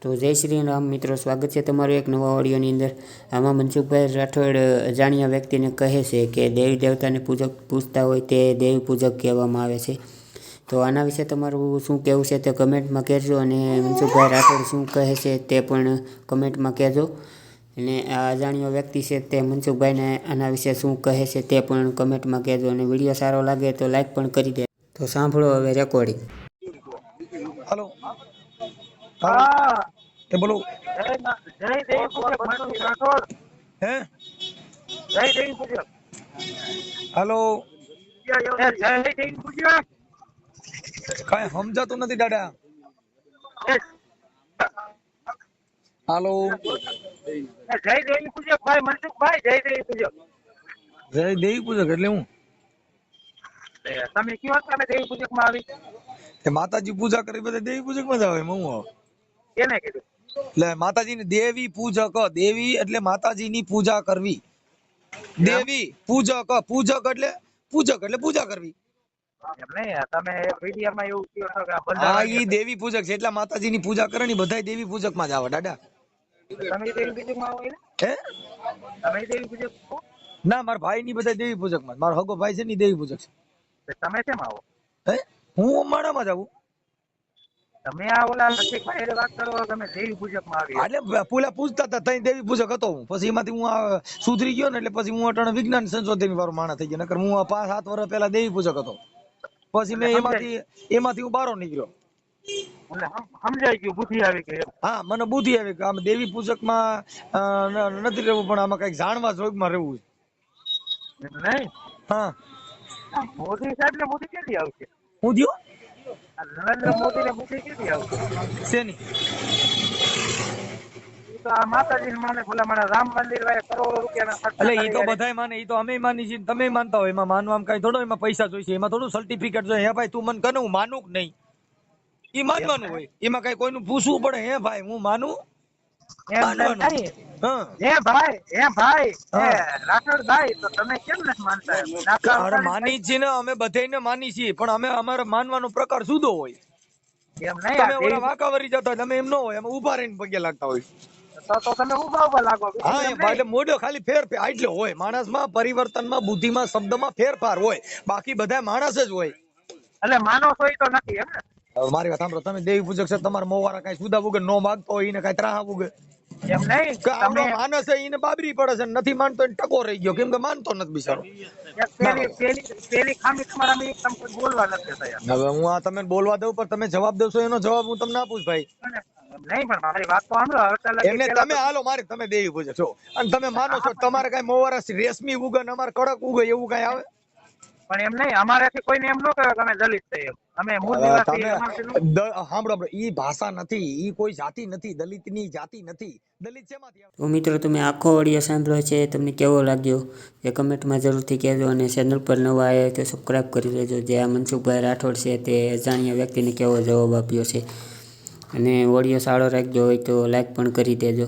તો જય શ્રી રામ મિત્રો, સ્વાગત છે તમારું એક નવા ઓડિયોની અંદર। આમાં મનસુખભાઈ રાઠોડ અજાણ્યા વ્યક્તિને કહે છે કે દેવી દેવતાને પૂજતા હોય તે દેવી પૂજક કહેવામાં આવે છે। તો આના વિશે તમારું શું કહેવું છે તે કમેન્ટમાં કહેજો, અને મનસુખભાઈ રાઠોડ શું કહે છે તે પણ કમેન્ટમાં કહેજો। અને આ અજાણ્યો વ્યક્તિ છે તે મનસુખભાઈને આના વિશે શું કહે છે તે પણ કમેન્ટમાં કહેજો, અને વિડીયો સારો લાગે તો લાઈક પણ કરી દે। તો સાંભળો હવે રેકોર્ડિંગ। हेलो हाँ तो बोलो जय देवी पूजक मनसुख राठौड़ हैं जय देवी पूजक हेलो जय देवी पूजक काई समजाતું નથી દાદા। हेलो जय देवी पूजक भाई मनसुख भाई जय देवी पूजक જય દેવી પૂજક એટલે હું તમે કયો તમે દેવી પૂજક માં આવી કે માતાજી પૂજા કરી બધે દેવી પૂજક માં જ આવે હું કેને કીધું એટલે માતાજીની દેવી પૂજક, દેવી એટલે માતાજીની પૂજા કરવી, દેવી પૂજક, પૂજક એટલે પૂજા કરવી। એમ નહીં તમે વિડિયો માં એવું કયો છો કે આ બંધા હા ઈ દેવી પૂજક છે એટલે માતાજીની પૂજા કરે ને બધાય દેવી પૂજક માં જ આવે દાદા। તમે દેવી પૂજક માં આવો ને હે તમે દેવી પૂજક છો? ના મારા ભાઈ ની બધા દેવી પૂજક માં, મારો હગો ભાઈ છે ને દેવી પૂજક છે। તમે કેમ આવો? હે હું માણામાં જ આવું। તમે આ ઓલા રસિકભાઈ હારે વાત કરો તમે દેવી પૂજક માં આવી એટલે પુલા પૂછતા હતા તઈ દેવી પૂજક હતો હું, પછી એમાંથી હું આ સુધરી ગયો ને એટલે પછી હું અટાણે વિજ્ઞાન સંશોધન વાળો માણસ થઈ ગયો, નકર હું 5-7 વર્ષ પહેલા દેવી પૂજક હતો। પછી મેં એમાંથી હું બારો નીકળ્યો। સમજાઈ ગયું, બુદ્ધિ આવી ગઈ। હા મને બુદ્ધિ આવી કે આમ દેવી પૂજક માં નથી રહેવું, પણ આમાં કઈક જાણવા જોગમાં રહેવું છે। નહીં હા મોદી સાહેબ ને મોદી ક્યાંથી આવશે? હું થયો નરેન્દ્ર મોદી ને મોદી ક્યાંથી આવશે? શેની તો આ માતાજી માને ભલા મને રામ મંદિર વાળે કરોડો રૂપિયા એટલે એ તો બધાય માને, એ તો અમે માની છીએ, તમે માનતા હોય, એમાં માનવામાં કઈ થોડો એમાં પૈસા જોઈશે, એમાં થોડું સર્ટિફિકેટ જોઈએ। હે ભાઈ તું મને કને હું માનું કે નહીં એ માનવાનું હોય, એમાં કઈ કોઈનું પૂછવું પડે? હે ભાઈ હું માનું માનવાનું। હા હે ભાઈ રાઠોડ ભાઈ તો તમે કેમ નથી માનતા? અરે માની છીએ ને અમે બધાને માની છીએ, પણ અમે અમારો માનવાનો પ્રકાર જુદો હોય। એમ તમે નહીં ઓલા વાંકાવરી જતા હોય, તમે એમ ન હોય, અમે ઉભા રહીને પગે લાગતા હોય। તો તમે ઉભા લાગો। હા એટલે મોઢો ખાલી ફેરફાર એટલે હોય, માણસમાં પરિવર્તનમાં, બુદ્ધિમાં, શબ્દમાં ફેરફાર હોય, બાકી બધા માણસ જ હોય। એટલે માનો છો તો નથી એમ ને? મારી વાત સાંભળો, તમે દેવી પૂજક છે, તમારા મોવારા કઈ સુદા વગર નો માગતો હોય એને કઈ ત્રાહા વગર એમ નહીં આવડો માણસ છે એને બાબરી પડે છે, નથી માનતો એને ટકો રહી ગયો, કેમ કે માનતો નથી બિચારો। પેલી ખામી તમારા એક તમે બોલવા નથી થયા। હવે હું આ તમે બોલવા દઉં, પણ તમે જવાબ દેશો એનો જવાબ હું તમને આપું ભાઈ। નહીં પણ મારી વાત તો સાંભળો। એમને તમે હાલો મારે તમે દેવી પૂજક છો અને તમે માનો છો, તમારે કઈ મોવારા રેશમી ઉગે ને અમારે કડક ઉગે એવું કઈ આવે? પણ એમ નહીં, અમારાથી કોઈને એમ ન કહેવાય કે અમે દલિત છીએ, અમે મૂળ નિવાસી। સાંભળો ઈ ભાષા નથી, ઈ કોઈ જાતિ નથી, દલિતની જાતિ નથી। દલિત શેમાંથી આવે? તો મિત્રો તમે આખો ઓડિયો સાંભળ્યો છે, તમને કેવો લાગ્યો એ કમેન્ટમાં જરૂરથી કહેજો, અને ચેનલ પર નવા આવ્યા તો સબસ્ક્રાઈબ કરી લેજો। જે આ મનસુખભાઈ રાઠોડ છે તે અજાણ્યા વ્યક્તિને કેવો જવાબ આપ્યો છે, અને ઓડિયો સારો રાખજો હોય તો લાઈક પણ કરી દેજો।